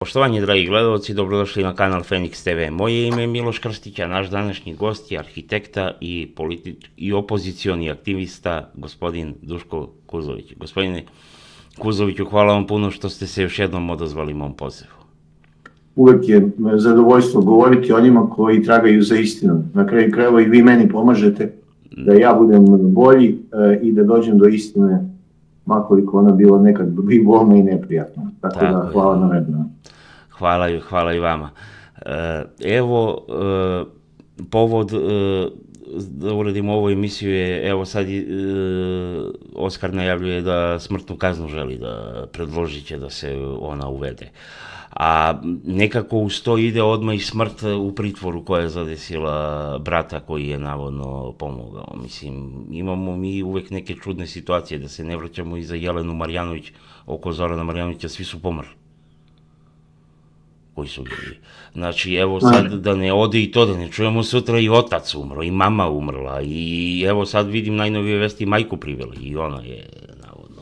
Poštovanje, dragi gledalci, dobrodošli na kanal Feniks TV. Moje ime je Miloš Krstić, a naš današnji gost je arhitekta i opozicioni aktivista, gospodin Duško Kuzović. Gospodine Kuzoviću, hvala vam puno što ste se još jednom odazvali mom pozivu. Uvek je zadovoljstvo govoriti o njima koji tragaju za istinu. Na kraju krajeva i vi meni pomažete da ja budem bolji i da dođem do istine, makoliko ona bila nekad i bolna i neprijatna. Tako da, hvala na vremenu. Hvala i vama. Evo, povod da uradimo ovu emisiju je, evo sad Oskar najavljuje da smrtnu kaznu želi da predložit će da se ona uvede. A nekako uz to ide odmah i smrt u pritvoru koja je zadesila brata koji je navodno pomogao. Mislim, imamo mi uvek neke čudne situacije, da se ne vraćamo i za Jelenu Marjanović, oko Zorana Marjanovića, svi su pomrli. Koji su bili. Znači, evo sad da ne ode i to, da ne čujemo sutra i otac umro, i mama umrla, i evo sad vidim najnovije vesti, majku priveli, i ona je navodno.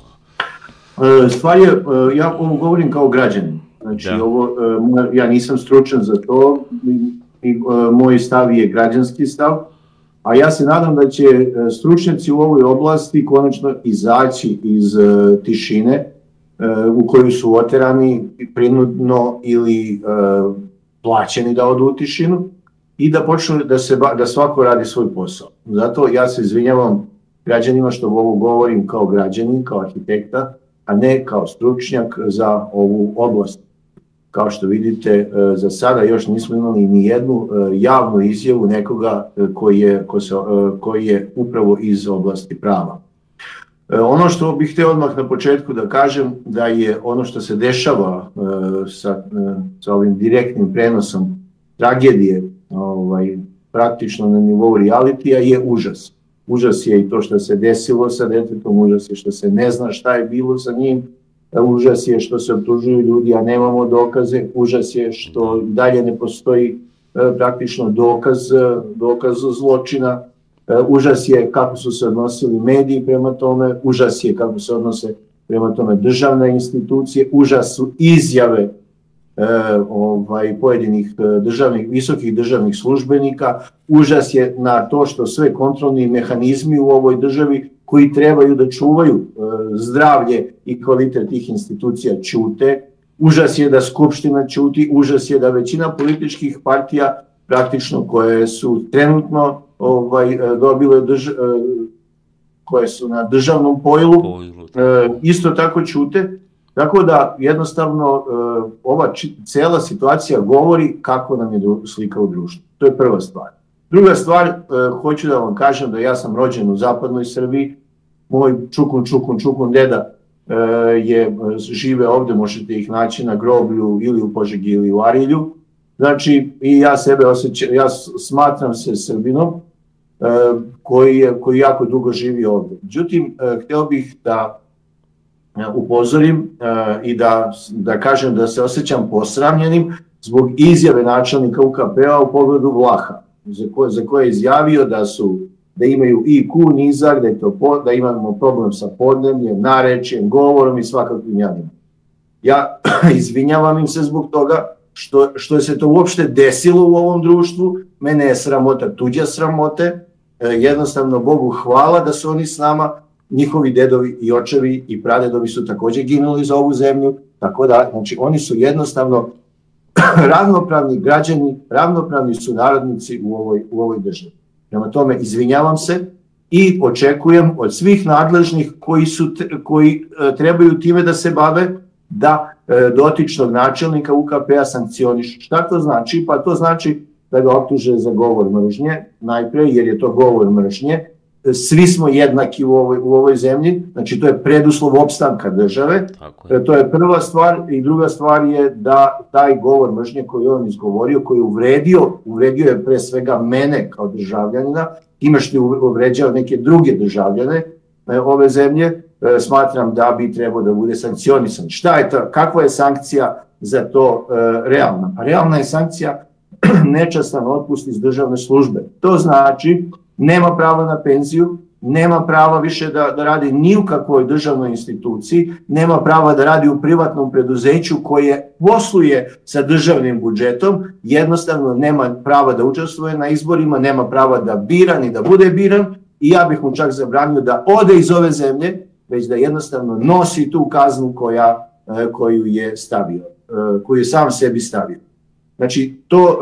Stvar je, ja ovo govorim kao građanin. Znači, ja nisam stručan za to i moj stav je građanski stav, a ja se nadam da će stručnjaci u ovoj oblasti konačno izaći iz tišine u koju su oterani prinudno ili plaćeni da odu u tišinu i da počnu da svako radi svoj posao. Zato ja se izvinjavam građanima što ovo govorim kao građanin, kao arhitekta, a ne kao stručnjak za ovu oblast. Kao što vidite, za sada još nismo imali ni jednu javnu izjavu nekoga koji je upravo iz oblasti prava. Ono što bih hteo odmah na početku da kažem, da je ono što se dešava sa ovim direktnim prenosom tragedije, praktično na nivou realitija, je užas. Užas je i to što se desilo sa detetom, užas je što se ne zna šta je bilo sa njim, užas je što se optužuju ljudi, a nemamo dokaze, užas je što dalje ne postoji praktično dokaz zločina, užas je kako su se odnosili mediji prema tome, užas je kako se odnose prema tome državne institucije, užas su izjave pojedinih visokih državnih službenika, užas je na to što sve kontrolni mehanizmi u ovoj državi koji trebaju da čuvaju zdravlje i kvalitet tih institucija ćute, užas je da Skupština ćuti, užas je da većina političkih partija praktično koje su trenutno dobile, koje su na državnom pojilu, isto tako ćute. Tako da jednostavno ova cela situacija govori kako nam je slika u društvu. To je prva stvar. Druga stvar, hoću da vam kažem da ja sam rođen u zapadnoj Srbiji, moj čukun deda žive ovde, možete ih naći na groblju ili u Požegi ili u Arilju. Znači, i ja smatram se Srbinom koji jako dugo živi ovde. Međutim, hteo bih da upozorim i da kažem da se osjećam posramljenim zbog izjave načelnika UKP-a u pogledu Vlaha, za koje je izjavio da imaju IQ nizak, da imamo problem sa podnebljem, narečjem, govorom i svakakvim jadima. Ja izvinjavam im se zbog toga što se to uopšte desilo u ovom društvu, mene je sramota tuđe sramote, jednostavno Bogu hvala da su oni s nama, njihovi dedovi i očevi i pradedovi su takođe ginuli za ovu zemlju, tako da, znači, oni su jednostavno ravnopravni građani, ravnopravni sunarodnici u ovoj državi. Prema tome, izvinjavam se i očekujem od svih nadležnih koji trebaju time da se bave, da dotičnog načelnika UKP-a sankcionišu. Šta to znači? Pa to znači da ga optuže za govor mržnje, najpre, jer je to govor mržnje. Svi smo jednaki u ovoj zemlji, znači to je preduslov opstanka države, to je prva stvar, i druga stvar je da taj govor mržnje koji je on izgovorio, koji je uvredio je pre svega mene kao državljanina, time što je uvređao neke druge državljane ove zemlje, smatram da bi trebao da bude sankcionisan. Šta je to, kakva je sankcija za to realna? Realna je sankcija nečastan otpust iz državne službe. To znači nema pravo na penziju, nema prava više da radi ni u kakvoj državnoj instituciji, nema prava da radi u privatnom preduzeću koje posluje sa državnim budžetom, jednostavno nema prava da učestvuje na izborima, nema prava da bira ni da bude biran i ja bih mu čak zabranio da ode iz ove zemlje, već da jednostavno nosi tu kaznu koju je stavio, koju je sam sebi stavio. Znači, to,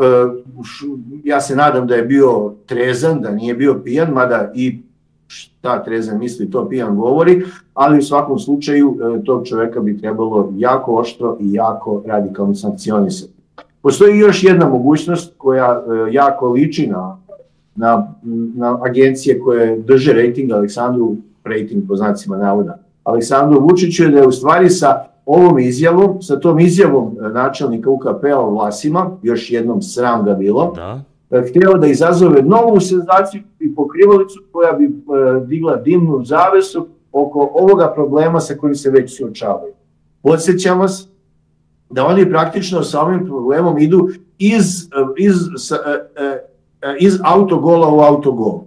ja se nadam da je bio trezan, da nije bio pijan, mada i šta trezan misli, to pijan govori, ali u svakom slučaju tog čoveka bi trebalo jako oštro i jako radikalno sankcionisati. Postoji još jedna mogućnost koja jako liči na agencije koje drže rating Aleksandru, rating po znacima navoda, Aleksandru Vučiću, je da je u stvari sa ovom izjavom, sa tom izjavom načelnika UKP-a o Vlasima, još jednom sram ga bilo, htio da izazove novu senzaciju i pokrivalicu koja bi digla dimnu zavesu oko ovoga problema sa kojim se već suočavaju. Podsjećam vas da oni praktično sa ovim problemom idu iz autogola u autogol.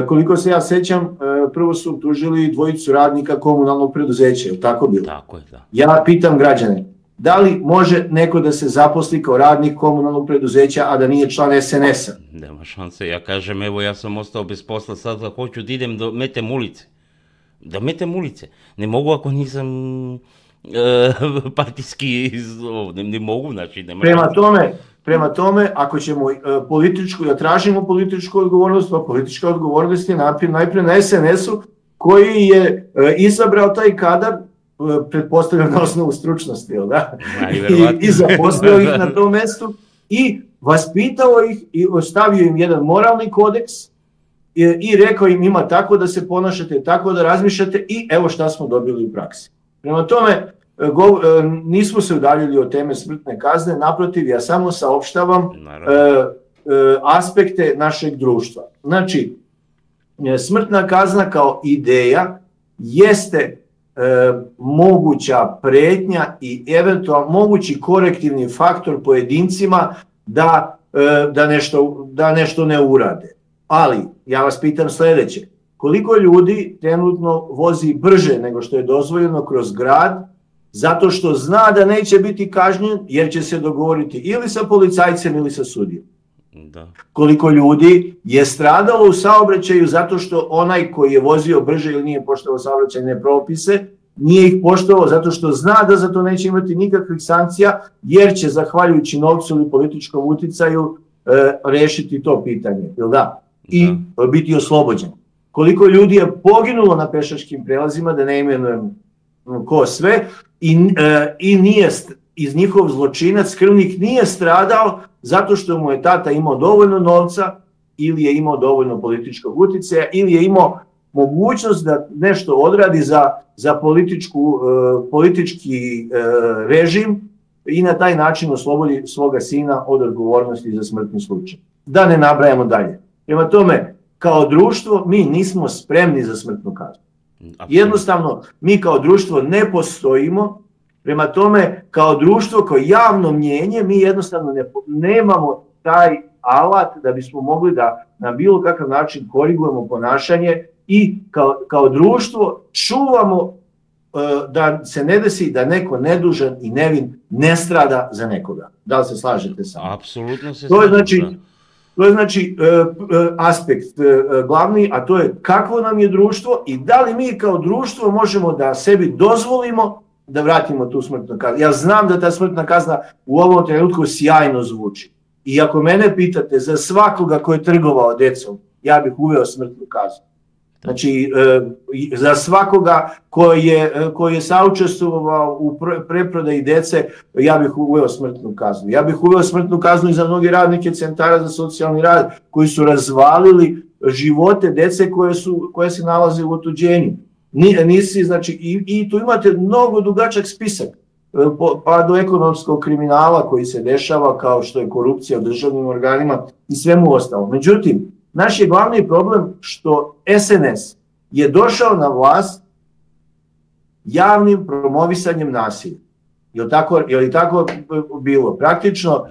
Koliko se ja sećam, prvo su tužili dvojicu radnika komunalnog preduzeća, je li tako bilo? Tako je, da. Ja pitam građane, da li može neko da se zaposli kao radnik komunalnog preduzeća, a da nije član SNS-a? Nema šanse, ja kažem, evo ja sam ostao bez posla, sad da hoću da idem da metem ulice. Da metem ulice. Ne mogu ako nisam partijski, ne mogu, znači nema šanse. Prema tome, ako ćemo da tražimo političku odgovornost, pa politička odgovornost je najprije na SNS-u koji je izabrao taj kadar, pretpostavljam na osnovu stručnosti, i zaposlio ih na tom mestu i vaspitao ih i ostavio im jedan moralni kodeks i rekao im ima tako da se ponašate, tako da razmišljate i evo šta smo dobili u praksi. Prema tome, nismo se udaljili od teme smrtne kazne, naprotiv, ja samo saopštavam aspekte našeg društva. Znači, smrtna kazna kao ideja jeste moguća pretnja i eventualno mogući korektivni faktor pojedincima da nešto ne urade. Ali, ja vas pitam sledeće, koliko ljudi trenutno vozi brže nego što je dozvoljeno kroz grad, zato što zna da neće biti kažnjen jer će se dogovoriti ili sa policajcem ili sa sudijom. Koliko ljudi je stradalo u saobraćaju zato što onaj koji je vozio brže ili nije poštovao saobraćajne propise, nije ih poštovao zato što zna da za to neće imati nikakvih sankcija jer će zahvaljujući novcu ili političkom uticaju rešiti to pitanje, jel da? I biti oslobođen. Koliko ljudi je poginulo na pešačkim prelazima, da ne imenujem ko sve, i nije iz njihov zločinac, krvnik nije stradao zato što mu je tata imao dovoljno novca ili je imao dovoljno političkog uticaja ili je imao mogućnost da nešto odradi za politički režim i na taj način oslobodi svoga sina od odgovornosti za smrtni slučaj. Da ne nabrajamo dalje. Prema tome, kao društvo mi nismo spremni za smrtnu kaznu. Jednostavno, mi kao društvo ne postojimo, prema tome, kao društvo, kao javno mnjenje, mi jednostavno nemamo taj alat da bismo mogli da na bilo kakav način korigujemo ponašanje i kao društvo čuvamo da se ne desi da neko nedužan i nevin ne strada za nekoga. Da li se slažete sa mnom? Apsolutno se slažem. To je znači aspekt glavni, a to je kakvo nam je društvo i da li mi kao društvo možemo da sebi dozvolimo da vratimo tu smrtnu kaznu. Ja znam da ta smrtna kazna u ovom trenutku sjajno zvuči. I ako mene pitate za svakoga ko je trgovao decom, ja bih uveo smrtnu kaznu. Znači, za svakoga koji je saučestvovao u preprodaji dece, ja bih uveo smrtnu kaznu. Ja bih uveo smrtnu kaznu i za mnoge radnike centara za socijalni rad koji su razvalili živote dece koje se nalaze u otuđenju. Znači, i tu imate mnogo dugačak spisak, pa do ekonomskog kriminala koji se dešava kao što je korupcija u državnim organima i svemu ostalo. Međutim, naš je glavni problem što SNS je došao na vlast javnim promovisanjem nasilja. Je li tako bilo? Praktično,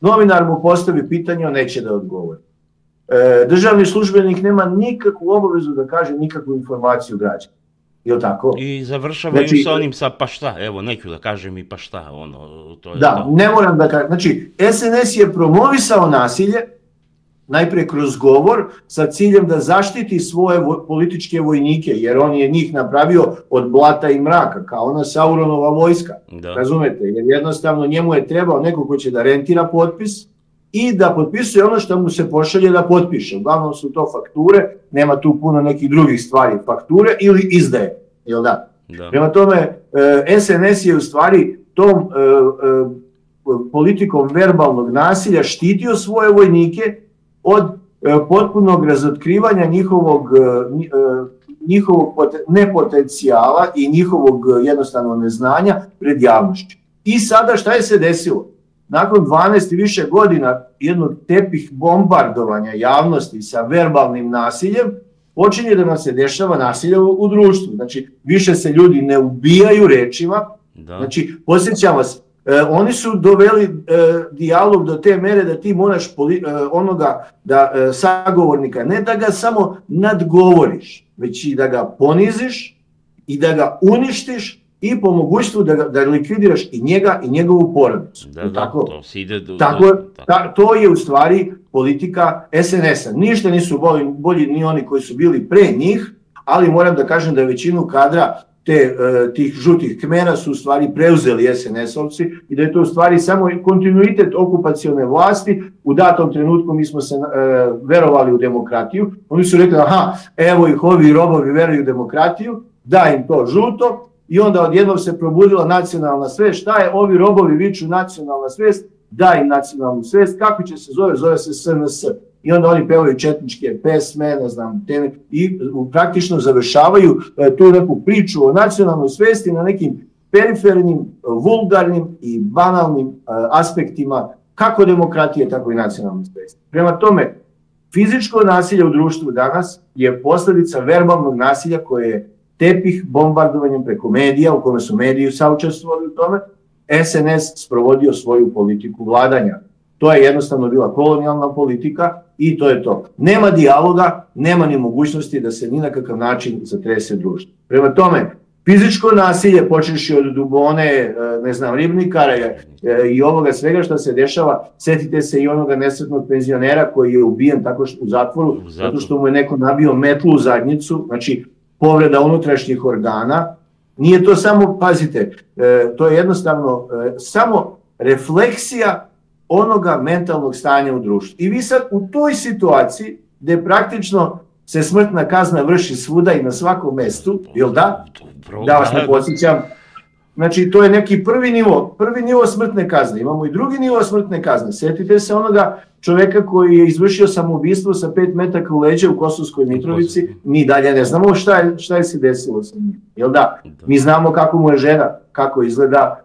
novinar mu postavi pitanje, on neće da odgovori. Državni službenik nema nikakvu obavezu da kaže nikakvu informaciju građana. Je tako? I završavaju sa onim sa pa šta, evo neću da kažem i pa šta, to je da, to. Ne moram da kažem, znači SNS je promovisao nasilje, najprije kroz govor, sa ciljem da zaštiti svoje političke vojnike, jer on je njih napravio od blata i mraka, kao ona Sauronova vojska, razumete, jer jednostavno njemu je trebao neko ko će da rentira potpis i da potpisuje ono što mu se pošalje da potpiše. Uglavnom su to fakture, nema tu puno nekih drugih stvari, fakture ili izdaje, jel da? Prema tome, SNS je u stvari tom politikom verbalnog nasilja štitio svoje vojnike od potpunog razotkrivanja njihovog nepotencijala i njihovog jednostavno neznanja pred javnošću. I sada šta je se desilo? Nakon 12 i više godina jednog tepih bombardovanja javnosti sa verbalnim nasiljem, počinje da nam se dešava nasilje u društvu. Znači, više se ljudi ne ubijaju rečima. Znači, podsjećam vas, oni su doveli dijalog do te mere da ti moraš onoga sagovornika, ne da ga samo nadgovoriš, već i da ga poniziš i da ga uništiš i po mogućstvu da likvidiraš i njega i njegovu porodicu. To je u stvari politika SNS-a. Ništa nisu bolji ni oni koji su bili pre njih, ali moram da kažem da većinu kadra tih žutih kmera su u stvari preuzeli SNS-ovci i da je to u stvari samo kontinuitet okupacione vlasti. U datom trenutku mi smo se verovali u demokratiju. Oni su rekli, aha, evo ih ovi robovi veruju u demokratiju, da im to žuto. I onda odjednom se probudila nacionalna svest. Šta je? Ovi robovi viču nacionalna svest, daj im nacionalnu svest. Kako će se zove? Zove se SNS. I onda oni pevaju četničke pesme, ne znam, teme, i praktično završavaju tu neku priču o nacionalnoj svesti na nekim perifernim, vulgarnim i banalnim aspektima kako demokratije, tako i nacionalne svesti. Prema tome, fizičko nasilje u društvu danas je posljedica verbalnog nasilja koje je tepih bombardovanjem preko medija, u kome su mediji saučestvovali u tome, SNS sprovodio svoju politiku vladanja. To je jednostavno bila kolonijalna politika i to je to. Nema dijaloga, nema ni mogućnosti da se ni na kakav način zatrese društvo. Prema tome, fizičko nasilje, počeši od Dubone, ne znam, Ribnikara i ovoga svega što se dešava, setite se i onoga nesretnog penzionera koji je ubijen tako u zatvoru, zato što mu je neko nabio metlu u zadnjicu, znači povreda unutrašnjih organa. Nije to samo, pazite, to je jednostavno samo refleksija onoga mentalnog stanja u društvu. I vi sad u toj situaciji gdje praktično se smrtna kazna vrši svuda i na svakom mestu, jel da? Da vas ne podsjećam. Znači, to je neki prvi nivo smrtne kazne. Imamo i drugi nivo smrtne kazne. Sjetite se onoga čoveka koji je izvršio samoubistvo sa 5 metaka u leđa u Kosovskoj Mitrovici. Mi dalje ne znamo šta je se desilo sa njim. Jel da? Mi znamo kako mu je žena, kako izgleda,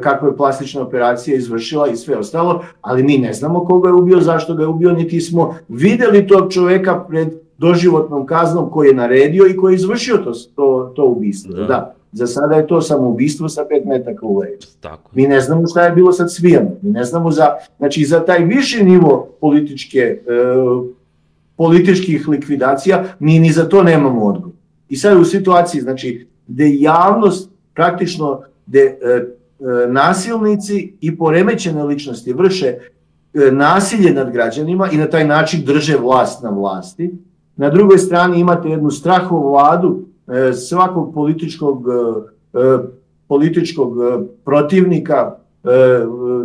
kakve je plastična operacija izvršila i sve ostalo, ali mi ne znamo koga je ubio, zašto ga je ubio, niti smo videli tog čoveka pred doživotnom kaznom koji je naredio i koji je izvršio to ubistvo. Da. Za sada je to samoubistvo sa 5 metaka u leđa. Mi ne znamo šta je bilo sa Cvijanom. Mi ne znamo za taj viši nivo političkih likvidacija, mi ni za to nemamo odgovor. I sad u situaciji, znači, gde javnost praktično, gde nasilnici i poremećene ličnosti vrše nasilje nad građanima i na taj način drže vlast na vlasti. Na drugoj strani imate jednu strahovladu svakog političkog protivnika,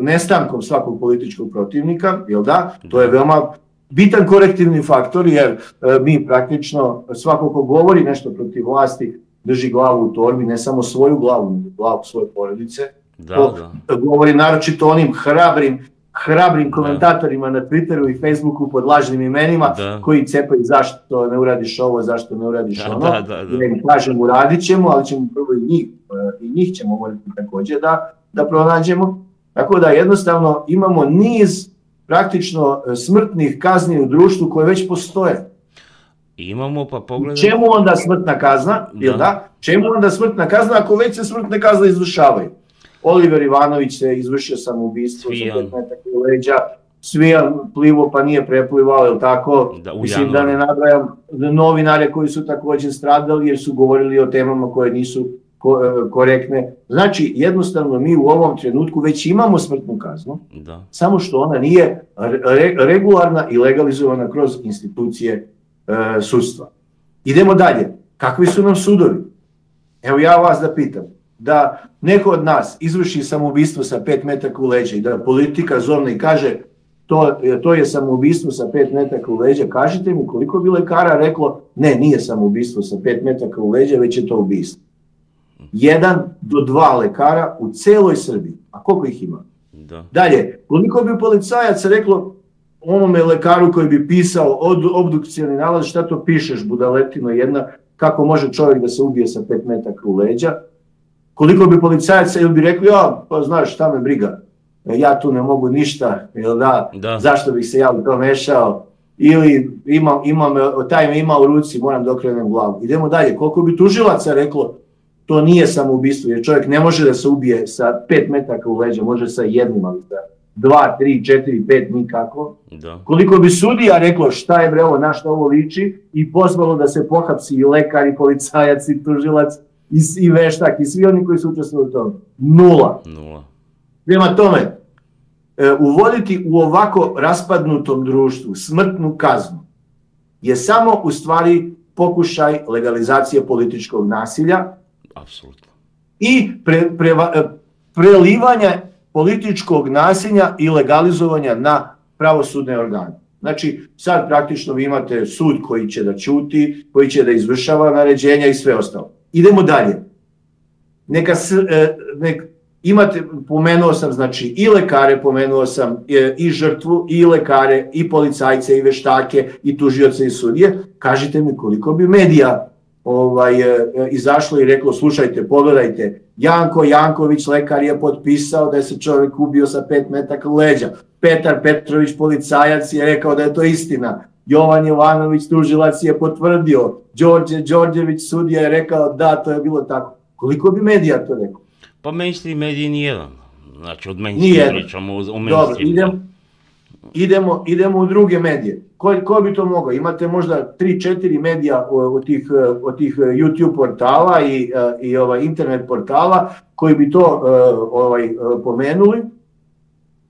nestankom svakog političkog protivnika, jel da? To je veoma bitan korektivni faktor, jer mi praktično svako ko govori nešto protiv vlasti drži glavu u torbi, ne samo svoju glavu, nego glavu svoje porodice. Govori naročito onim hrabrim komentatorima na Twitteru i Facebooku pod lažnim imenima koji cepaju zašto ne uradiš ovo, zašto ne uradiš ono. I im kažem uradit ćemo, ali ćemo prvo i njih ćemo morati također da pronađemo. Tako da jednostavno imamo niz praktično smrtnih kazni u društvu koje već postoje. Imamo, pa pogledaj. Čemu onda smrtna kazna? Čemu onda smrtna kazna ako već se smrtne kazne izvršavaju? Oliver Ivanović se izvršio samoubistvo sa 5 metaka u leđa, Cvijan plivo pa nije preplivao, je li tako? Mislim da ne nabrajam novinare koji su također stradali jer su govorili o temama koje nisu korektne. Znači, jednostavno mi u ovom trenutku već imamo smrtnu kaznu, samo što ona nije regularna i legalizovana kroz institucije sudstva. Idemo dalje. Kakvi su nam sudovi? Evo ja vas da pitam, da neko od nas izvrši samoubistvo sa 5 metaka u leđa i da politika zorna i kaže to je samoubistvo sa 5 metaka u leđa, kažite mi koliko bi lekara reklo ne, nije samoubistvo sa 5 metaka u leđa, već je to ubistvo. 1 do 2 lekara u celoj Srbiji. A koliko ih ima? Dalje, koliko bi policajaca reklo onome lekaru koji bi pisao obdukcioni nalaz, šta to pišeš, budaletino jedna, kako može čovjek da se ubije sa 5 metaka u leđa? Koliko bi policajaca ili bi rekli, pa znaš šta me briga, ja tu ne mogu ništa, jel da, zašto bih se ja u to mešao, ili taj me ima u ruci, moram da okrenem glavu. Idemo dalje, koliko bi tužilaca reklo, to nije samoubistvo, jer čovjek ne može da se ubije sa 5 metaka u leđa, može sa jednim, ali sa 2, 3, 4, 5, nikako. Koliko bi sudija reklo šta je bre ovo, na što ovo liči, i pozvalo da se pohapsi i lekar, i policajac, i tužilac, i veštak, i svi oni koji su učestvovali u tome. 0. Prema tome, uvoditi u ovako raspadnutom društvu smrtnu kaznu je samo u stvari pokušaj legalizacije političkog nasilja i prelivanja političkog nasilja i legalizovanja na pravosudne organe. Znači, sad praktično vi imate sud koji će da ćuti, koji će da izvršava naređenja i sve ostalo. Idemo dalje. Pomenuo sam znači i lekare, pomenuo sam i žrtvu, i lekare, i policajce, i veštake, i tužioce, i sudije. Kažite mi koliko bi medija izašlo i reklo, slušajte, pogledajte, Janko Janković, lekar, je potpisao da se čovjek ubio sa 5 metaka u leđa. Petar Petrović, policajac, je rekao da je to istina. Jovan Jovanović, tužilac, je potvrdio. Đorđe Đorđević, sudija, je rekao da, to je bilo tako. Koliko bi medija to rekao? Pa mainstream mediji nijedan. Znači, od mainstream pričamo o mainstream. Dobro, idemo u druge medije. Ko bi to mogao? Imate možda 3-4 medija od tih YouTube portala i internet portala koji bi to pomenuli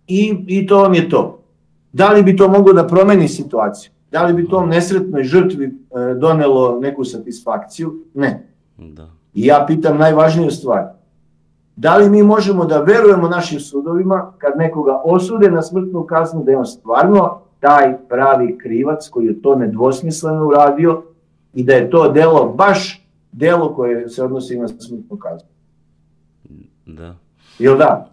i to vam je to. Da li bi to moglo da promeni situaciju? Da li bi tom nesretnoj žrtvi donelo neku satisfakciju? Ne. I ja pitam najvažniju stvar. Da li mi možemo da verujemo našim sudovima kad nekoga osude na smrtnu kaznu da je on stvarno taj pravi krivac koji je to nedvosmisleno uradio i da je to delo baš delo koje se odnosi na smrtnu kaznu? Jel da?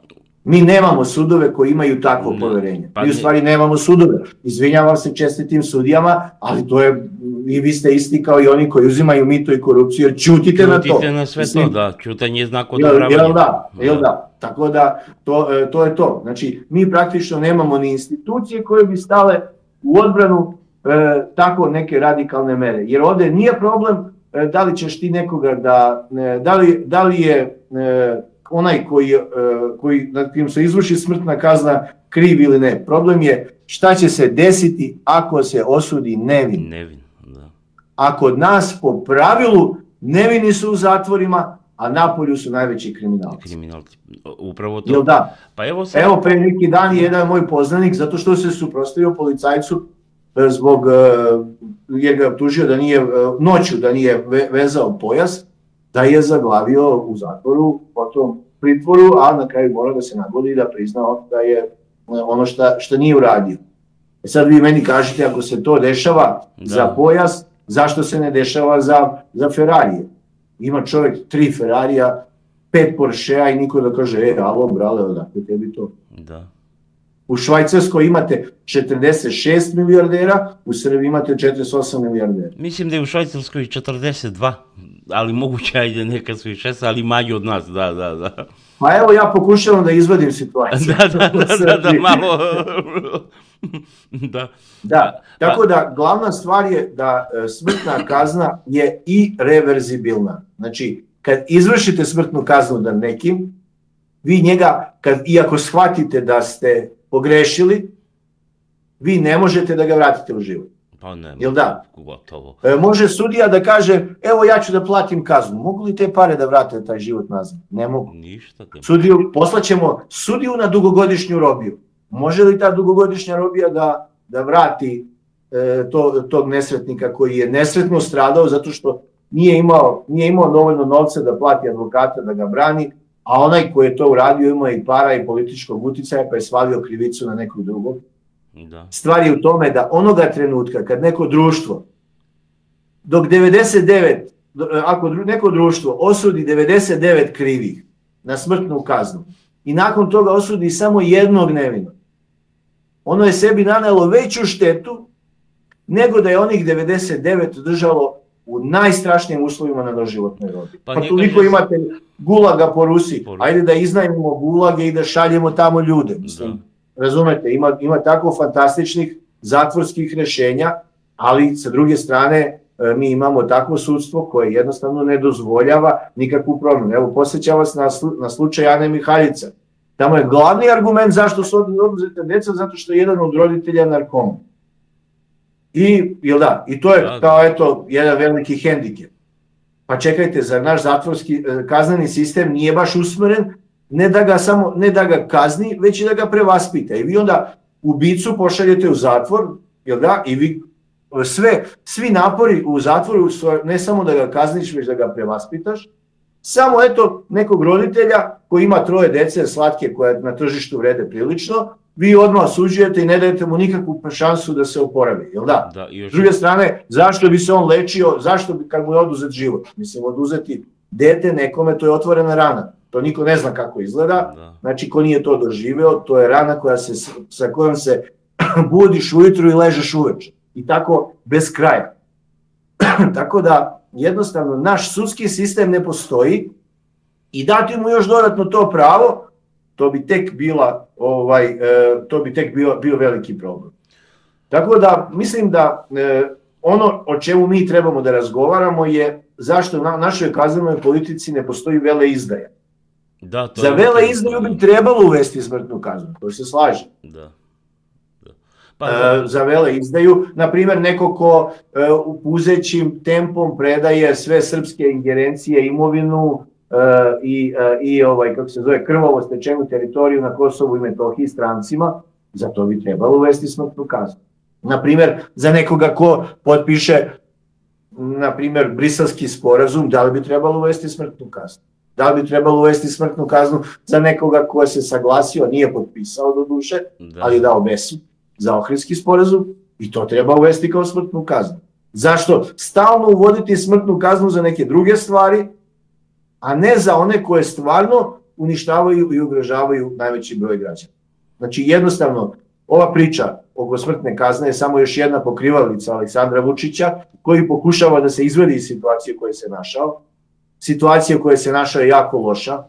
Mi nemamo sudove koji imaju takvo poverenje. Mi u stvari nemamo sudove. Izvinjavam se čestitim sudijama, ali to je, i vi ste isti kao i oni koji uzimaju mito i korupciju, jer ćutite na to. Ćutite na sve to, da. Ćutanje je znak odobravanja. Jel da? Tako da, to je to. Znači, mi praktično nemamo ni institucije koje bi stale u odbranu tako neke radikalne mere. Jer ovde nije problem da li ćeš ti nekoga da li je onaj nad kojim se izvrši smrtna kazna kriv ili ne. Problem je šta će se desiti ako se osudi nevin. A kod nas po pravilu nevini su u zatvorima, a napolju su najveći kriminalci. Upravo to. Jel da? Evo pre neki dan je jedan moj poznanik, zato što se suprotstavio policajcu zbog, jer ga optužio da nije, noću da nije vezao pojas, da je zaglavio u zatvoru, potom pritvoru, a na kraju mora da se nagodi i da prizna da je ono što nije uradio. Sad vi meni kažete, ako se to dešava za pojas, zašto se ne dešava za Ferrarije? Ima čovjek 3 Ferrarija, 5 Porschea i niko da kaže, alo brale, odakle tebi to? U Švajcarskoj imate 46 milijardera, u Srbiji imate 48 milijardera. Mislim da je u Švajcarskoj 42, ali moguće ajde neka su i 6, ali manje od nas, da. Pa evo ja pokušavam da izvadim situaciju. Da, malo... Da, tako da glavna stvar je da smrtna kazna je i reverzibilna. Znači, kad izvršite smrtnu kaznu nad nekim, vi njega, iako shvatite da ste pogrešili, vi ne možete da ga vratite u život. Pa ne, jel da? Gotovo. Može sudija da kaže, evo ja ću da platim kaznu, mogu li te pare da vrate taj život nazad? Ne mogu. Ništa. Poslaćemo sudiju na dugogodišnju robiju. Može li ta dugogodišnja robija da vrati tog nesretnika koji je nesretno stradao zato što nije imao dovoljno novca da plati advokata da ga brani, a onaj koji je to uradio imao i para i političkog uticaja pa je svalio krivicu na nekog drugog. Da. Stvar je u tome da onoga trenutka kad neko društvo, ako neko društvo osudi 99 krivih na smrtnu kaznu i nakon toga osudi samo jednog nevinog, ono je sebi nanelo veću štetu nego da je onih 99 držalo u najstrašnijim uslovima na doživotnoj robiji. Pa toliko imate gulaga po Rusiji, ajde da iznajmimo gulage i da šaljemo tamo ljude. Mislim, razumete, ima tako fantastičnih zatvorskih rešenja, ali sa druge strane mi imamo takvo sudstvo koje jednostavno ne dozvoljava nikakvu promjenu. Evo, posjećam vas na slučaj Ane Mihaljica. Tamo je glavni argument zašto su oduzeta deca, zato što je jedan od roditelja narkoman. I to je kao jedan veliki hendikep. Pa čekajte, zar naš zatvorski kazneni sistem nije baš usmeren ne da ga kazni, već i da ga prevaspita. I vi onda ubicu pošaljete u zatvor, i vi svi napori u zatvoru su ne samo da ga kazniš, već da ga prevaspitaš. Samo nekog roditelja koji ima 3 dece slatke koje na tržištu vrede prilično, vi odmah osuđujete i ne dajete mu nikakvu šansu da se oporavi, jel da? S druge strane, zašto bi se on lečio, zašto bi kad mu je oduzet život? Mislim, oduzeti dete nekome, to je otvorena rana. To niko ne zna kako izgleda, znači ko nije to doživeo, to je rana sa kojom se budiš ujutru i ležeš uveče. I tako bez kraja. Tako da, jednostavno, naš sudski sistem ne postoji i dati mu još dodatno to pravo, to bi tek bio veliki problem. Tako da, mislim da ono o čemu mi trebamo da razgovaramo je zašto na našoj kaznenoj politici ne postoji veleizdaja. Za veleizdaju bi trebalo uvesti smrtnu kaznu, to se slaže. Za veleizdaju, na primjer, neko ko puzećim tempom predaje sve srpske ingerencije, imovinu i krvavo stečenu teritoriju na Kosovu i Metohiji strancima, za to bi trebalo uvesti smrtnu kaznu. Na primjer, za nekoga ko potpiše, na primjer, Briselski sporazum, da li bi trebalo uvesti smrtnu kaznu? Da li bi trebalo uvesti smrtnu kaznu za nekoga ko se saglasio, nije potpisao do duše, ali dao besu za Ohridski sporazum, i to treba uvesti kao smrtnu kaznu. Zašto stalno uvoditi smrtnu kaznu za neke druge stvari, a ne za one koje stvarno uništavaju i ugrožavaju najveći broj građana? Znači, jednostavno, ova priča oko smrtne kazne je samo još jedna pokrivalica Aleksandra Vučića, koji pokušava da se izvedi iz situacije u kojoj se našao. Situacija u kojoj se našao je jako loša,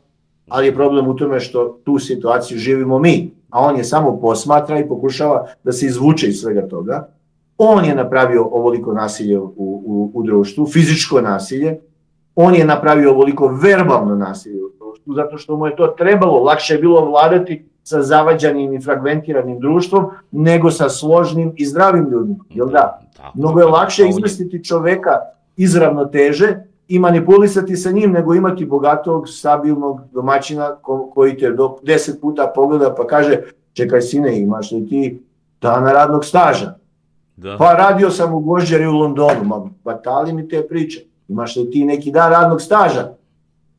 ali je problem u tome što tu situaciju živimo mi, a on je samo posmatra i pokušava da se izvuče iz svega toga. On je napravio ovoliko nasilje u društvu, fizičko nasilje, on je napravio ovoliko verbalno nasilje u društvu, zato što mu je to trebalo, lakše je bilo vladati sa zavađanim i fragmentiranim društvom, nego sa složnim i zdravim ljudima, jel da? Mnogo je lakše izmestiti čoveka iz ravnoteže i manipulisati sa njim, nego imati bogatog, stabilnog domaćina koji te 10 puta pogleda pa kaže, čekaj sine, imaš li ti dana radnog staža? Pa radio sam u Gvožđari u Londonu, ma batali mi te priče, imaš li ti neki dan radnog staža?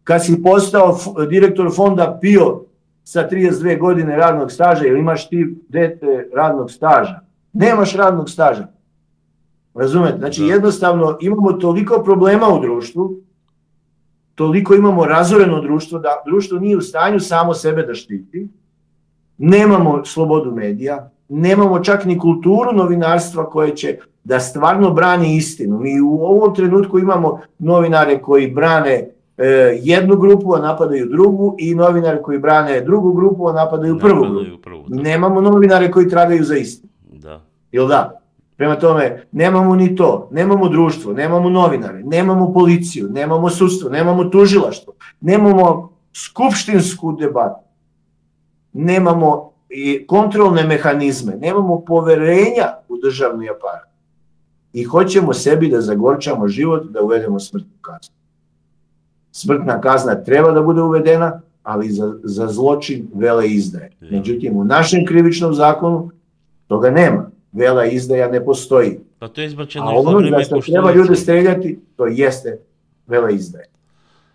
Kad si postao direktor fonda PIO sa 32 godine radnog staža, ili imaš ti dete radnog staža? Nemaš radnog staža. Razumete? Znači, jednostavno imamo toliko problema u društvu, toliko imamo razoreno društvo, da društvo nije u stanju samo sebe da štiti, nemamo slobodu medija, nemamo čak ni kulturu novinarstva koje će da stvarno brani istinu. Mi u ovom trenutku imamo novinare koji brane jednu grupu, a napadaju drugu, i novinare koji brane drugu grupu, a napadaju prvu grupu. Nemamo novinare koji tragaju za istinu. Jel da? Prema tome, nemamo ni to, nemamo društvo, nemamo novinare, nemamo policiju, nemamo sudstvo, nemamo tužilaštvo, nemamo skupštinsku debatu, nemamo i kontrolne mehanizme, nemamo poverenja u državni aparat i hoćemo sebi da zagorčamo život, da uvedemo smrtnu kaznu. Smrtna kazna treba da bude uvedena, ali za zločin veleizdaje. Međutim, u našem krivičnom zakonu toga nema. Veleizdaja ne postoji. Pa to je izbačeno a ono za što treba ljude streljati, to jeste veleizdaje.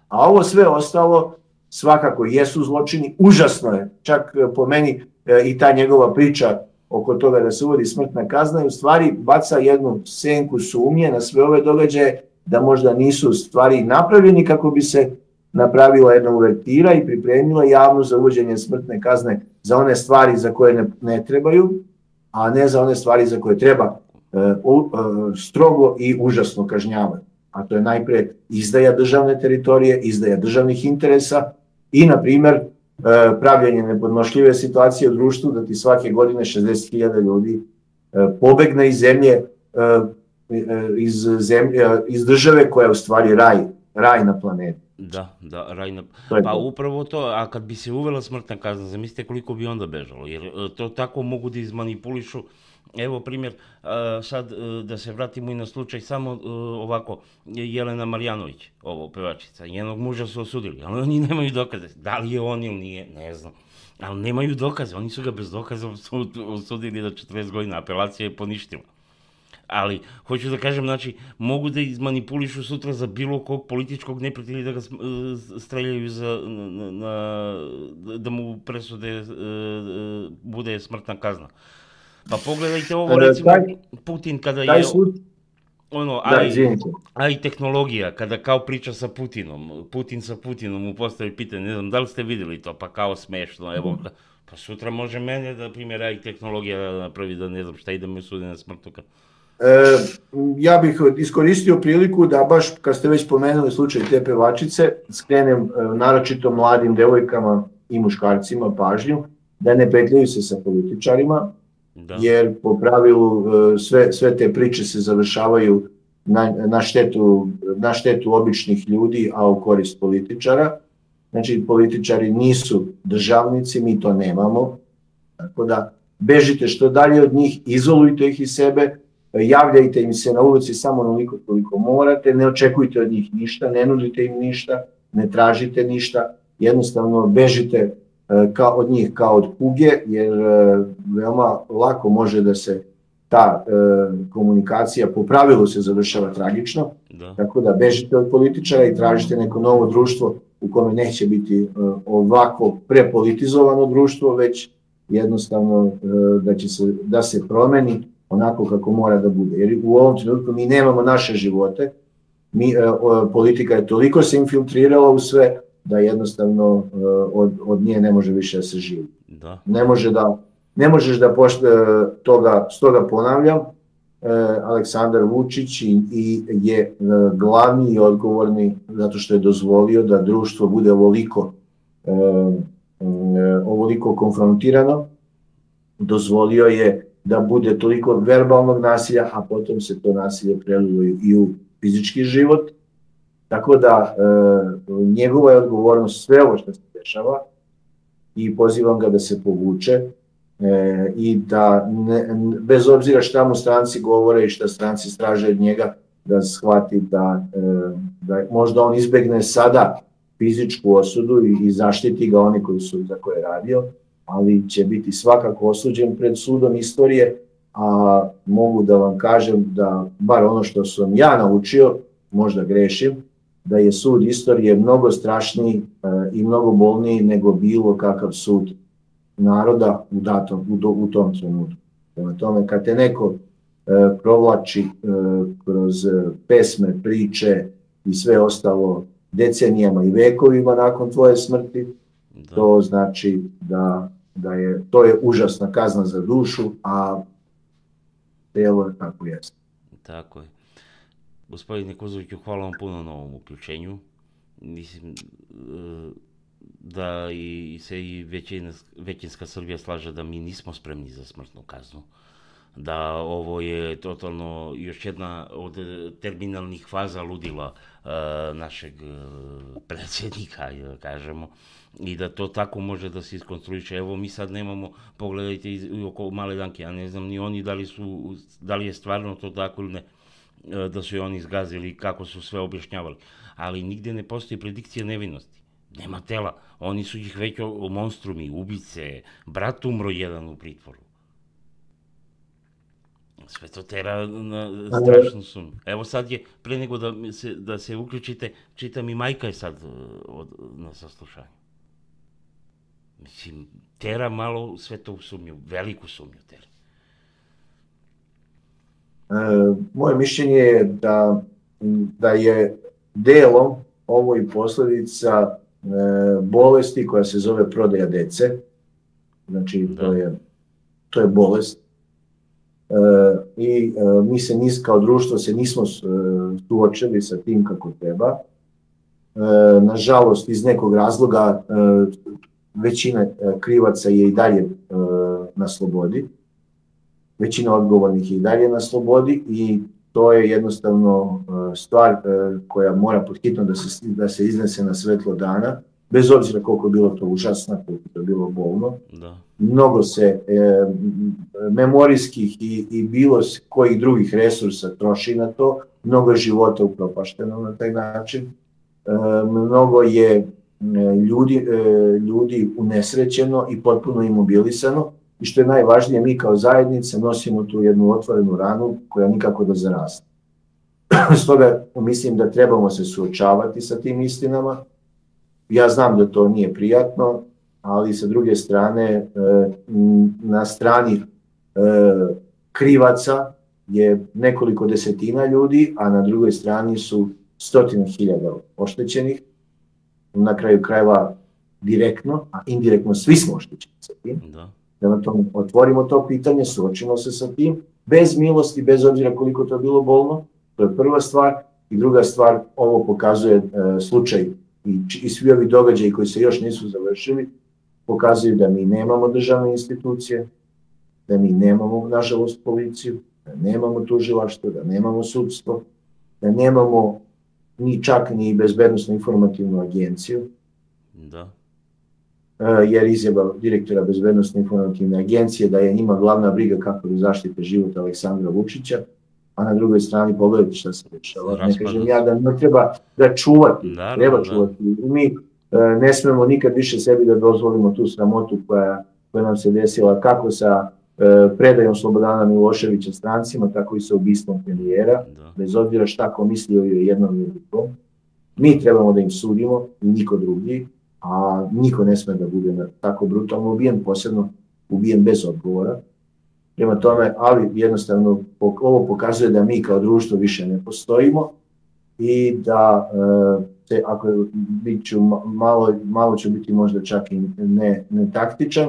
A ovo sve ostalo svakako jesu zločini. Užasno je, čak po meni i ta njegova priča oko toga da se uvodi smrtna kazna i u stvari baca jednu senku sumnje na sve ove događaje da možda nisu stvari napravljeni kako bi se napravila jedna uvertira i pripremila javnost za uvođenje smrtne kazne za one stvari za koje ne trebaju, a ne za one stvari za koje treba strogo i užasno kažnjavati. A to je najpre izdaja državne teritorije, izdaja državnih interesa i, na primjer, pravljenje nepodnošljive situacije u društvu da ti svake godine 60.000 ljudi pobegne iz zemlje, iz države koja je u stvari raj na planeti. Da, raj na... Pa upravo to, a kad bi se uvela smrtna kazna, zamislite koliko bi onda bežalo, jer to tako mogu da izmanipulišu. Evo primjer, sad da se vratimo i na slučaj samo ovako, Jelena Marjanović, ovo pevačica, njenog muža su osudili, ali oni nemaju dokaze. Da li je on ili nije, ne znam. Ali nemaju dokaze, oni su ga bez dokaza osudili da 40 godina, apelacija je poništila. Ali, hoću da kažem, znači, mogu da izmanipulišu sutra za bilo kog političkog neprijatelja da ga streljaju da mu presude bude smrtna kazna. Pa pogledajte ovo, recimo, Putin kada je... A i tehnologija, kada kao priča sa Putinom, Putin sa Putinom mu postavi pitanje, ne znam, da li ste vidjeli to, pa kao smešno, evo, pa sutra može mene da, primjer, a i tehnologija da napravi da ne znam šta ide me sudi na smrtnu kaznu. Ja bih iskoristio priliku da baš, kad ste već pomenuli slučaj te pevačice, skrenem naročito mladim devojkama i muškarcima pažnju da ne petljaju se sa političarima, jer po pravilu sve te priče se završavaju na štetu običnih ljudi, a u korist političara. Znači, političari nisu državnici, mi to nemamo, tako da bežite što dalje od njih, izolujte ih iz sebe, javljajte im se na ulici samo onoliko koliko morate, ne očekujte od njih ništa, ne nudite im ništa, ne tražite ništa, jednostavno bežite od njih kao od kuge, jer veoma lako može da se ta komunikacija po pravilu se završava tragično, tako da bežite od političara i tražite neko novo društvo u kome neće biti ovako prepolitizovano društvo, već jednostavno da se promeni onako kako mora da bude. Jer u ovom trenutku mi nemamo naše živote, politika je toliko se infiltrirala u sve da jednostavno od nje ne može više da se živi. Ne možeš da toga, stoga ponavljam, Aleksandar Vučić je glavni i odgovorni zato što je dozvolio da društvo bude ovoliko konfrontirano, dozvolio je da bude toliko verbalnog nasilja, a potom se to nasilje prelilo i u fizički život. Tako da njegova je odgovornost sve ovo što se dešava i pozivam ga da se povuče i da bez obzira šta mu stranci govore i šta stranci traže od njega, da shvati da možda on izbegne sada fizičku osudu i zaštiti ga oni koji su za koje radio, ali će biti svakako osuđen pred sudom istorije, a mogu da vam kažem da, bar ono što sam ja naučio, možda grešim, da je sud istorije mnogo strašniji i mnogo bolniji nego bilo kakav sud naroda u tom trenutku. Prema tome, kad te neko provlači kroz pesme, priče i sve ostalo decenijama i vekovima nakon tvoje smrti, to znači to je užasna kazna za dušu, a telo je kako jeste. Tako je. Gospodine Kozoviću, hvala vam puno na ovom uključenju. Mislim da se i većinska Srbija slaže da mi nismo spremni za smrtnu kaznu. da ovo je totalno još jedna od terminalnih faza ludila našeg predsjednika, da kažemo, i da to tako može da se iskonstruiše. Evo mi sad nemamo, pogledajte oko Male Danke, ja ne znam ni oni da li je stvarno to tako ili ne, da su je oni zgazili, kako su sve objašnjavali, ali nigde ne postoji predikcija nevinosti. Nema tela, oni su ih već monstrumi, ubice, brat umro jedan u pritvoru. Sve to tera na strašnu sumu. Evo sad je, pre nego da se uključite, čitam i majka je sad na saslušanju. Mislim, tera malo sve to u sumnju, veliku sumnju tera. Moje mišljenje je da je delom ovo i posledica bolesti koja se zove prodaja dece. Znači, to je bolest. I mi se kao društvo se nismo suočili sa tim kako treba. Nažalost, iz nekog razloga većina krivaca je i dalje na slobodi. Većina odgovornih je i dalje na slobodi i to je jednostavno stvar koja mora podhitno da se iznese na svetlo dana, bez obzira koliko je bilo to užasno, koliko je bilo bolno. Da. Mnogo se memorijskih i bilo kojih drugih resursa troši na to, mnogo je života upropašteno na taj način, mnogo je ljudi unesrećeno i potpuno imobilisano i što je najvažnije, mi kao zajednica nosimo tu jednu otvorenu ranu koja nikako da zaraste. Stoga mislim da trebamo se suočavati sa tim istinama. Ja znam da to nije prijatno, ali sa druge strane, na strani krivaca je nekoliko desetina ljudi, a na drugoj strani su 100.000 oštećenih. Na kraju krajeva direktno, a indirektno svi smo oštećeni sa tim. Da otvorimo to pitanje, suočimo se sa tim, bez milosti, bez obzira koliko to bilo bolno. To je prva stvar. I druga stvar, ovo pokazuje slučaj i svi ovi događaji koji se još nisu završili, pokazuju da mi nemamo državne institucije, da mi nemamo, nažalost, policiju, da nemamo tužilaštvo, da nemamo sudstvo, da nemamo čak ni bezbednosno informativnu agenciju. Da. Jer izjava direktora bezbednosno informativne agencije da je njima glavna briga kako da zaštite život Aleksandra Vučića, a na drugoj strani pogledajte šta se dešava. Ne kažem ja da ne treba da čuvati, treba čuvati. Mi ne smemo nikad više sebi da dozvolimo tu sramotu koja nam se desila kako sa predajom Slobodana Miloševića strancima, tako i sa ubistvom premijera, bez obzira šta ko mislio o jednom ili drugom. Mi trebamo da im sudimo i niko drugi, a niko ne sme da bude tako brutalno ubijen, posebno ubijen bez odgovora. Prema tome, ali jednostavno ovo pokazuje da mi kao društvo više ne postojimo i da ako malo ću biti možda čak i ne taktičan,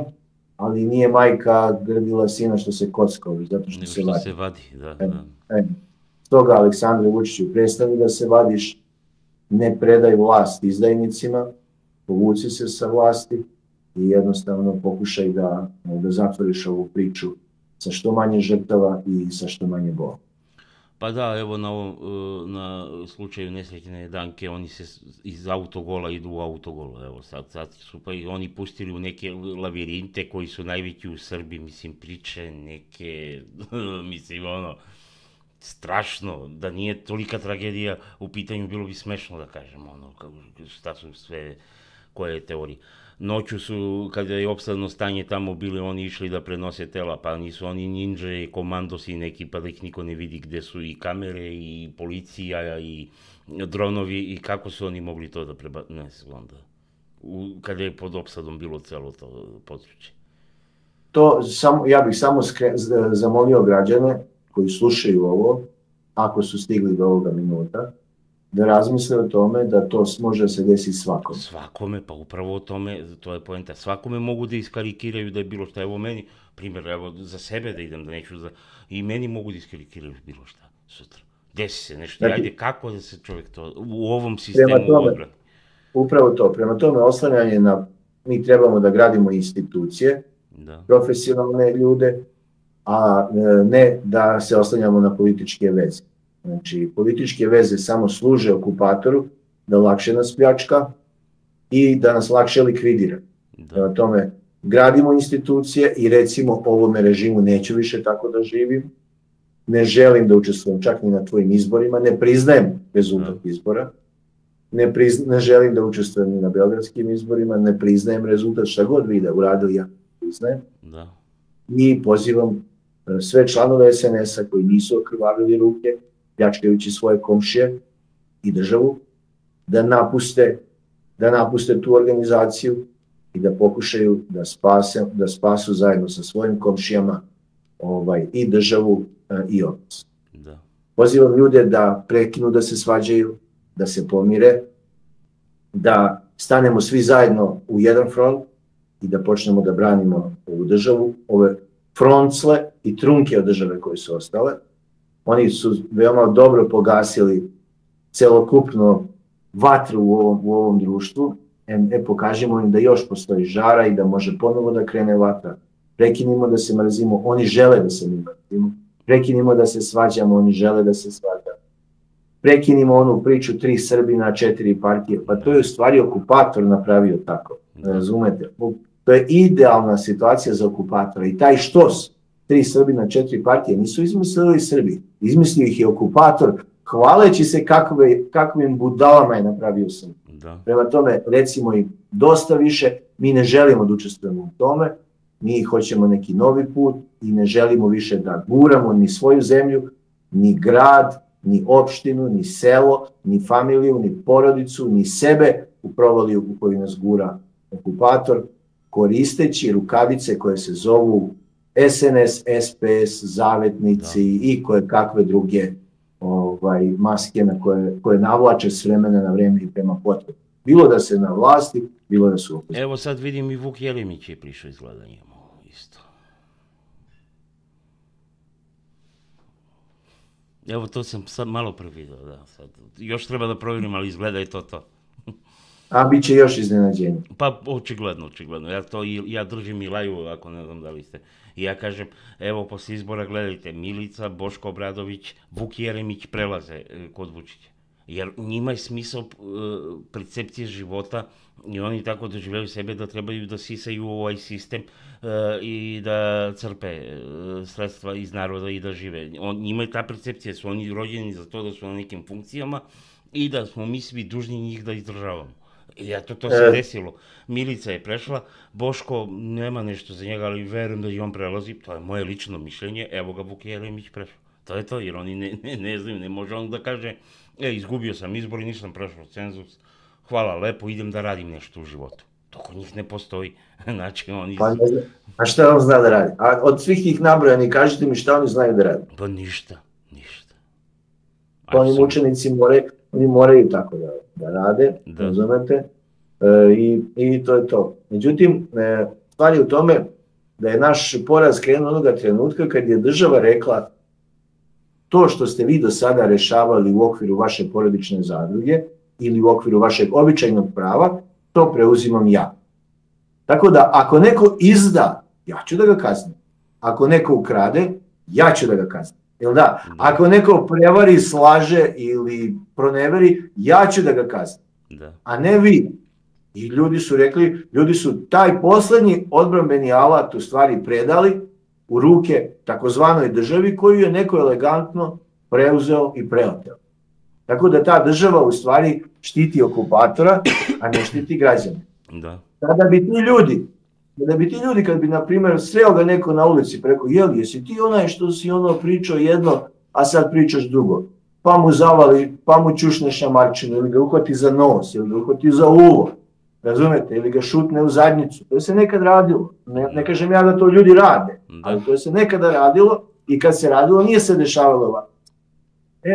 ali nije majka grdila sina što se kockao, zato što se vadi. Stoga, Aleksandre Vučiću, prestani da se vadiš, ne predaj vlast izdajnicima, povuci se sa vlasti i jednostavno pokušaj da zatvoriš ovu priču sa što manje žrtava i sa što manje bola. Pa da, evo na slučaju nesrećene Danke, oni se iz autogola idu u autogol, evo sad su pa i oni pustili u neke lavirinte koji su najveći u Srbiji, mislim, priče neke, mislim, strašno, da nije tolika tragedija u pitanju, bilo bi smešno da kažem, šta su sve, koje je teorije. Noću su, kada je opsadno stanje tamo bili, oni išli da prenose tela, pa nisu oni ninja i komandosi neki, pa da ih niko ne vidi gde su i kamere i policija i dronovi i kako su oni mogli to da prebace onda, kada je pod opsadom bilo celo to područje. Ja bih samo zamolio građane koji slušaju ovo, ako su stigli do ovoga minuta, da razmisle o tome da to može se desiti svakome. Svakome, pa upravo o tome, to je poenta. Svakome mogu da iskarikiraju da je bilo šta. Evo meni, primjer, evo za sebe da idem, da neću za... I meni mogu da iskarikiraju bilo šta sutra. Desi se nešto, ajde, kako da se čovjek to u ovom sistemu odbrani? Upravo to, prema tome oslanjanje na... Mi trebamo da gradimo institucije, profesionalne ljude, a ne da se oslanjamo na političke veze. Znači, političke veze samo služe okupatoru da lakše nas pljačka i da nas lakše likvidira. Na tome gradimo institucije i recimo ovome režimu neću više tako da živim, ne želim da učestvujem čak ni na tvojim izborima, ne priznajem rezultat izbora, ne želim da učestvujem ni na beogradskim izborima, ne priznajem rezultat, šta god vi da uradili, ja priznajem. I pozivam sve članove SNS-a koji nisu okrvavili ruke, pljačkajući svoje komšije i državu, da napuste tu organizaciju i da pokušaju da spasu zajedno sa svojim komšijama i državu i odnos. Pozivam ljude da prekinu da se svađaju, da se pomire, da stanemo svi zajedno u jedan front i da počnemo da branimo ovu državu, ove froncle i trunke od države koje su ostale. Oni su veoma dobro pogasili celokupno vatru u ovom društvu. Pokažemo im da još postoji žara i da može ponovo da krene vatra. Prekinimo da se mrzimo, oni žele da se mi mrzimo. Prekinimo da se svađamo, oni žele da se svađamo. Prekinimo onu priču 3 Srbina, 4 partije. Pa to je u stvari okupator napravio tako. Razumete? To je idealna situacija za okupatora. I taj štos, 3 Srbina, 4 partije, nisu izmislili Srbi. Izmislio ih je okupator, hvaleći se kakvim budalama je napravio Srbi. Prema tome, recimo im dosta više, mi ne želimo da učestvujemo u tome, mi hoćemo neki novi put i ne želimo više da guramo ni svoju zemlju, ni grad, ni opštinu, ni selo, ni familiju, ni porodicu, ni sebe u provaliju u koju nas gura okupator, koristeći rukavice koje se zovu SNS, SPS, zavetnici i koje kakve druge maske na koje navlače s vremena na vreme i prema potrebi. Bilo da se na vlasti, bilo da su opoziciji. Evo sad vidim i Vuk Jeremić je prišao izgleda njemu isto. Evo to sam sad malo previdio, da. Sad. Još treba da provjerim, ali izgleda je to. A bit će još iznenađenje. Pa očigledno. Ja držim i laju, ako ne znam da li ste. I ja kažem, evo posle izbora gledajte, Milica, Boško Obradović, Vuk Jeremić prelaze kod Vučića. Jer njima je smisao percepcije života i oni tako doživljaju sebe da trebaju da sisaju ovaj sistem i da crpe sredstva iz naroda i da žive. Njima je ta percepcija, su oni rođeni za to da su na nekim funkcijama i da smo mi svi dužni njih da izdržavamo. I eto, to se desilo. Milica je prešla, Boško nema nešto za njega, ali verujem da i on prelazi, to je moje lično mišljenje, evo ga Vuk Jeremić prešao. To je to, jer oni ne znaju, ne može on da kaže, izgubio sam izbor i nisam prešao cenzus, hvala lepo, idem da radim nešto u životu. To kod njih ne postoji. Znači, oni... A šta on zna da radi? A od svih tih nabrojani, kažite mi šta oni znaju da radi? Pa ništa. Oni učenici moraju tako da rade, razumete? I to je to. Međutim, stvar je u tome da je naš poraz krenuo onoga trenutka kad je država rekla to što ste vi do sada rešavali u okviru vaše porodične zadruge ili u okviru vašeg običajnog prava, to preuzimam ja. Tako da ako neko izda, ja ću da ga kaznim. Ako neko ukrade, ja ću da ga kaznim. Jel da? Ako neko prevari, slaže ili proneveri, ja ću da ga kaznim. A ne vi. I ljudi su rekli, ljudi su taj poslednji odbrambeni alat u stvari predali u ruke takozvanoj državi koju je neko elegantno preuzeo i preoteo. Tako da ta država u stvari štiti okupatora, a ne štiti građane. Kada bi ti ljudi, kad bi, na primjer, sreo ga neko na ulici preko, jesi ti onaj što si pričao jedno, a sad pričaš drugo, pa mu zavali, pa mu čušne šamarčinu, ili ga uhvati za nos, ili ga uhvati za uvo, razumete, ili ga šutne u zadnjicu. To se nekad radilo. Ne kažem ja da to ljudi rade, ali to se nekada radilo i kad se radilo nije se dešavalo ovako.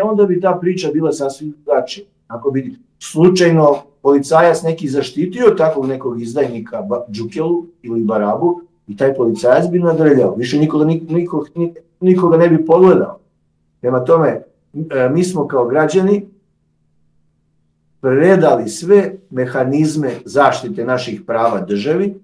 Onda bi ta priča bila sasvim drugačija. Ako bi slučajno policajac neki zaštitio takvog nekog izdajnika Đukelu ili Barabu i taj policajac bi nadrljao. Više nikoga ne bi pogledao. Prema tome, mi smo kao građani predali sve mehanizme zaštite naših prava državi,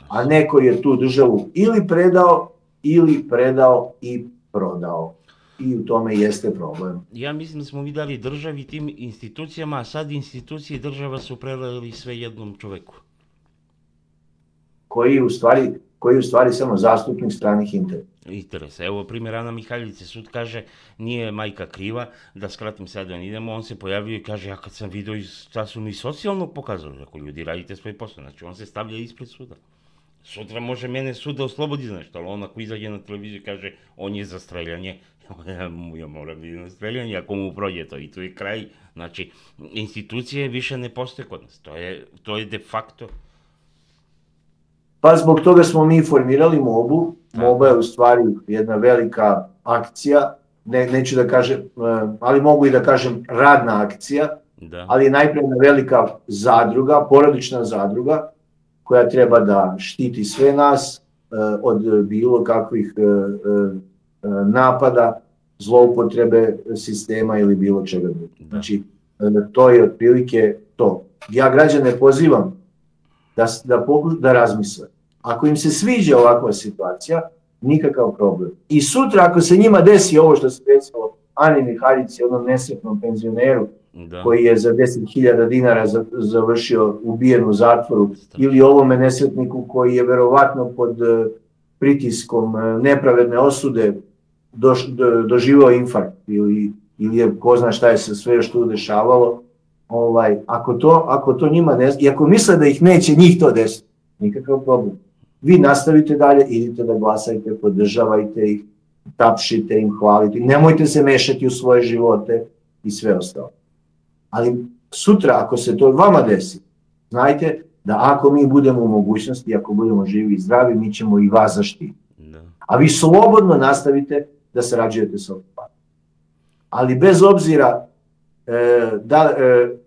a neko je tu državu ili predao ili predao i prodao. I u tome jeste problem. Ja mislim da smo mi dali državi, tim institucijama, a sad institucije i država su predali sve jednom čoveku. Koji je u stvari samo zastupnik stranih interesa. Evo primjer Ana Mihajlice, sud kaže nije majka kriva, da skratim sad da idemo, on se pojavio i kaže ja kad sam vidio šta su mi socijalno pokazali, ako ljudi radite svoj posao, znači on se stavlja ispred suda. Sutra može mene sud da oslobodi za nešto, ali on ako izađe na televiziju i kaže on je za streljanje, ja moram biti na streljanje ako mu prođe to i tu je kraj. Znači institucije više ne postoje kod nas, to je de facto. Pa zbog toga smo mi formirali MOBU. MOBA je u stvari jedna velika akcija, neću da kažem, ali mogu i da kažem radna akcija, ali je najprije jedna velika zadruga, porodična zadruga, koja treba da štiti sve nas od bilo kakvih napada, zloupotrebe sistema ili bilo čega. Znači, to je otprilike to. Ja građane pozivam da razmisle. Ako im se sviđa ovakva situacija, nikakav problem. I sutra ako se njima desi ovo što se desilo Ani Mihajlici, onom nesretnom penzioneru koji je za 10.000 dinara završio ubijen u zatvoru, ili ovome nesretniku koji je verovatno pod pritiskom nepravedne osude doživao infarkt ili je ko zna šta je se sve još tu dešavalo, ako to njima ne, i ako misle da ih neće njih to desiti, nikakav problem. Vi nastavite dalje, idite da glasajte, podržavajte ih, tapšite im, hvalite, nemojte se mešati u svoje živote i sve ostalo. Ali sutra, ako se to vama desi, znajte da ako mi budemo u mogućnosti, ako budemo živi i zdravi, mi ćemo i vas zaštiti. A vi slobodno nastavite da sarađujete sa ovim. Ali bez obzira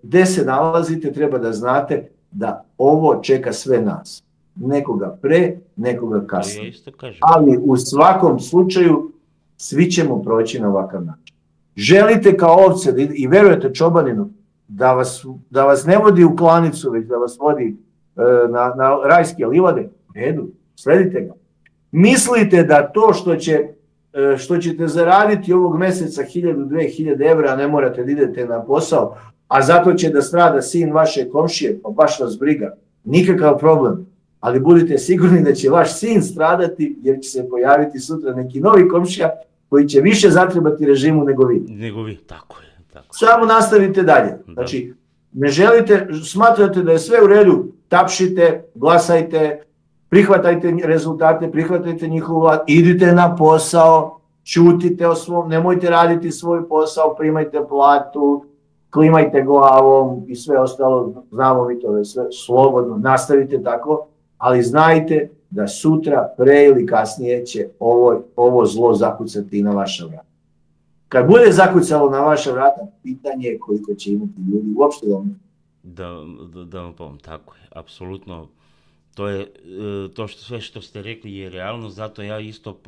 gde se nalazite, treba da znate da ovo čeka sve nas. Nekoga pre, nekoga kasnije. Ali u svakom slučaju svi ćemo proći na ovakav način. Želite kao ovce i verujete čobaninu da vas ne vodi u klanicu, već da vas vodi na rajske livade, redu, sledite ga. Mislite da to što ćete zaraditi ovog meseca 1000-2000 evra, a ne morate da idete na posao, a zato će da strada sin vaše komšije, pa baš vas briga, nikakav problem. Ali budite sigurni da će vaš sin stradati jer će se pojaviti sutra neki novi komšija koji će više zatrebati režimu nego vi. Nego vi, tako je. Samo nastavite dalje. Znači, ne želite, smatrate da je sve u redu, tapšite, glasajte, prihvatajte rezultate, prihvatajte njihovu vlast, idite na posao, ćutite o svom, nemojte raditi svoj posao, primajte platu, klimajte glavom i sve ostalo, znamo mi to sve, slobodno, nastavite tako, ali znajte da sutra, pre ili kasnije će ovo zlo zakucati na vaša vrata. Kad bude zakucalo na vaša vrata, pitanje je koliko će imati ljudi uopšte da vam pomam, tako je, apsolutno. To je, sve što ste rekli je realnost, zato ja isto,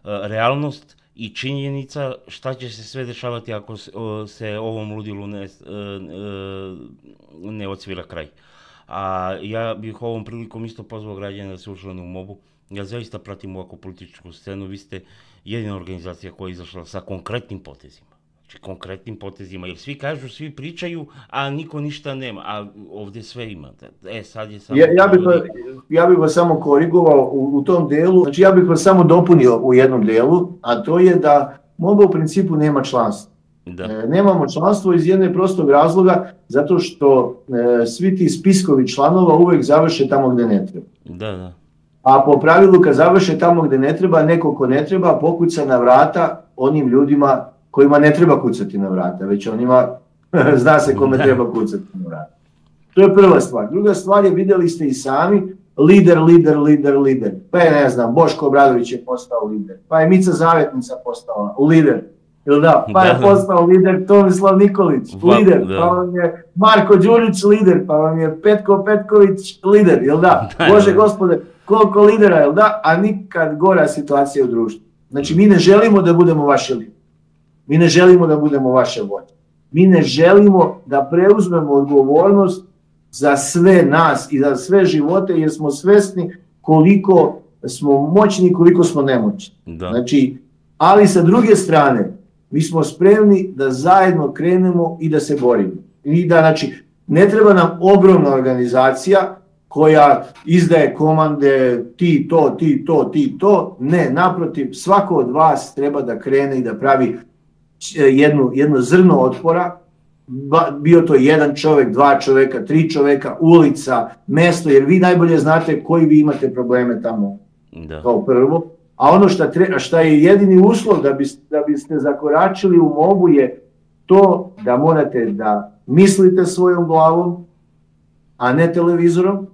realnost i činjenica šta će se sve dešavati ako se ovom ludilu ne odsvira kraj. A ja bih ovom prilikom isto pozvao građana da se učlane u MOBU. Ja zaista pratim ovakvu političku scenu, vi ste jedina organizacija koja je izašla sa konkretnim potezima. Znači konkretnim potezima, jer svi kažu, svi pričaju, a niko ništa nema, a ovdje sve ima. Sad je samo... Ja bih vas samo korigovao u tom delu, znači ja bih vas samo dopunio u jednom delu, a to je da MOBA u principu nema članstva. Nemamo članstvo iz jednog prostog razloga, zato što svi ti spiskovi članova uvek završe tamo gde ne treba. A po pravilu kad završe tamo gde ne treba, neko ko ne treba pokuca na vrata onim ljudima kojima ne treba kucati na vrata, već onima, zna se kome treba kucati na vrata. To je prva stvar. Druga stvar je, vidjeli ste i sami, lider. Pa je, ne znam, Boško Obradović je postao lider, pa je Mica Zavetnica postala lider, pa je postao lider Tomislav Nikolić, lider, pa vam je Marko Đurić lider, pa vam je Petko Petković lider, Bože gospode, koliko lidera, a nikad gora situacija u društvu. Znači, mi ne želimo da budemo vaši lideri. Mi ne želimo da budemo vaše vođe. Mi ne želimo da preuzmemo odgovornost za sve nas i za sve živote, jer smo svesni koliko smo moćni koliko smo nemoćni. Da. Znači, ali sa druge strane, mi smo spremni da zajedno krenemo i da se borimo. I da, znači, ne treba nam ogromna organizacija koja izdaje komande ti to, ti to, ti to. Ne, naprotiv, svako od vas treba da krene i da pravi jedno zrno otpora, bio to jedan čovjek, dva čovjeka, tri čovjeka, ulica, mesto, jer vi najbolje znate koji vi imate probleme tamo kao prvo. A ono šta je jedini uslov da biste zakoračili u mobu je to da morate da mislite svojom glavom, a ne televizorom.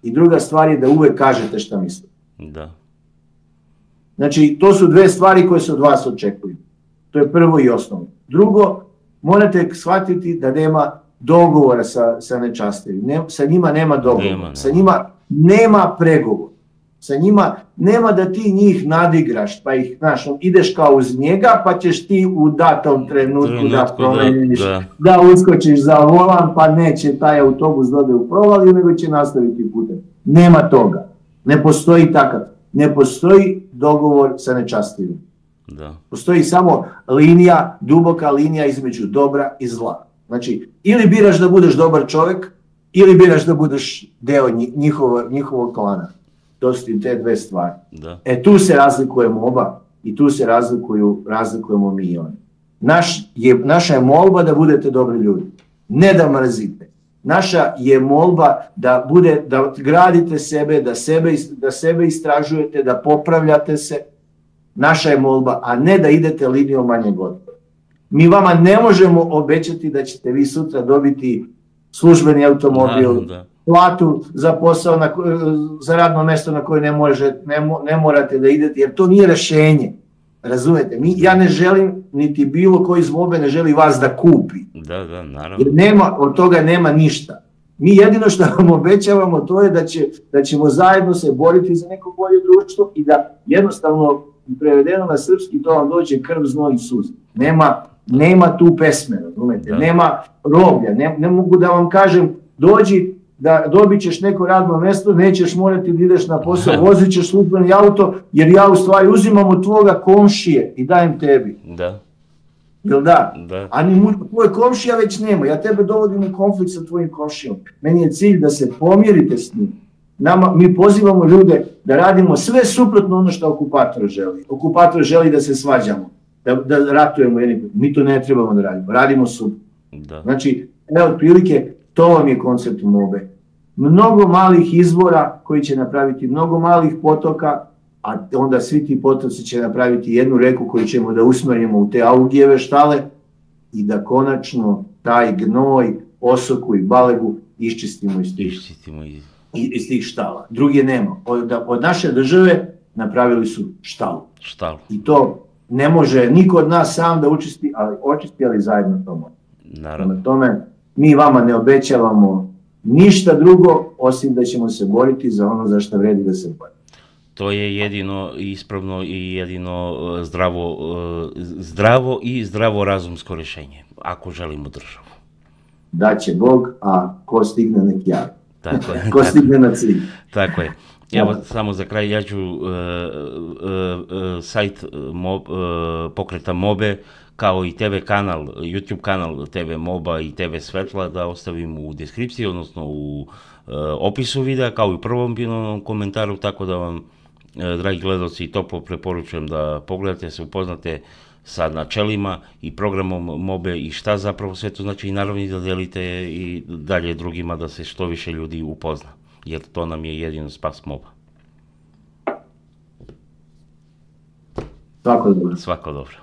I druga stvar je da uvek kažete šta mislite. Da. Znači, to su dve stvari koje se od vas očekuju. To je prvo i osnovno. Drugo, morate shvatiti da nema dogovora sa nečastivim. Sa njima nema dogovora. Sa njima nema pregovora. Sa njima nema da ti njih nadigraš, pa ih, znaš, ideš kao uz njega, pa ćeš ti u datom trenutku da promeniš, da uskočiš za volan, pa neće taj autobus dode u provaliju, nego će nastaviti putem. Nema toga. Ne postoji takav. Ne postoji dogovor sa nečastivim. Da. Postoji samo linija, duboka linija između dobra i zla. Znači, ili biraš da budeš dobar čovjek, ili biraš da budeš deo njihovog klana. To su te dve stvari. Da. Tu se razlikujemo oba i tu se razlikujemo mi i oni. Naša je molba da budete dobri ljudi, ne da mrzite. Naša je molba da gradite sebe, da sebe istražujete, da popravljate se. Naša je molba, a ne da idete linijom manjeg otpora. Mi vama ne možemo obećati da ćete vi sutra dobiti službeni automobil, platu za posao, za radno mjesto na koje ne morate da idete, jer to nije rješenje. Razumete? Ja ne želim, niti bilo koji iz mobe ne želi vas da kupi. Da, naravno. Jer od toga nema ništa. Mi jedino što vam obećavamo to je da ćemo zajedno se boriti za neko bolje društvo i da jednostavno, prevedeno na srpski, to vam dođe krv, znoj i suza. Nema tu pesme, razumete? Nema roblja. Ne mogu da vam kažem, dođi, da dobit ćeš neko radno mjesto, nećeš morati da ideš na posao, vozit ćeš službeni auto, jer ja u stvari uzimam od tvoga komšije i dajem tebi. Da. Jel da? A ni tvoj komšija već nema, ja tebe dovodim u konflikt sa tvojim komšijom. Meni je cilj da se pomirite s njim. Mi pozivamo ljude da radimo sve suprotno ono što okupator želi. Okupator želi da se svađamo, da ratujemo jedni. Mi to ne trebamo da radimo, radimo suprotno. Znači, otprilike, to vam je koncept mobe. Mnogo malih izvora koji će napraviti mnogo malih potoka, a onda svi ti potoci će napraviti jednu reku koju ćemo da usmerimo u te augijeve štale i da konačno taj gnoj, osoku i balegu iščistimo iz tih štala. Druge nema. Od naše države napravili su štalu. I to ne može niko od nas sam da očisti, ali zajedno to može. Prema tome, mi vama ne obećavamo ništa drugo, osim da ćemo se boriti za ono za što vredi da se bori. To je jedino ispravno i jedino zdravo i zdravorazumsko rješenje, ako želimo državu. Daće Bog, a ko stigne nek javi. Ko stigne na cilj. Tako je. Evo, samo za kraj, ja ću sajt pokreta Mobe, kao i TV kanal, YouTube kanal TV Moba i TV Svetla da ostavim u deskripciji, odnosno u opisu videa, kao i u prvom pisanom komentaru, tako da vam, dragi gledalci, toplo preporučujem da pogledate, se upoznate sa načelima i programom Mobe i šta zapravo sve to znači, i naravno da delite i dalje drugima da se što više ljudi upozna, jer to nam je jedino spas Moba. Svako dobro. Svako dobro.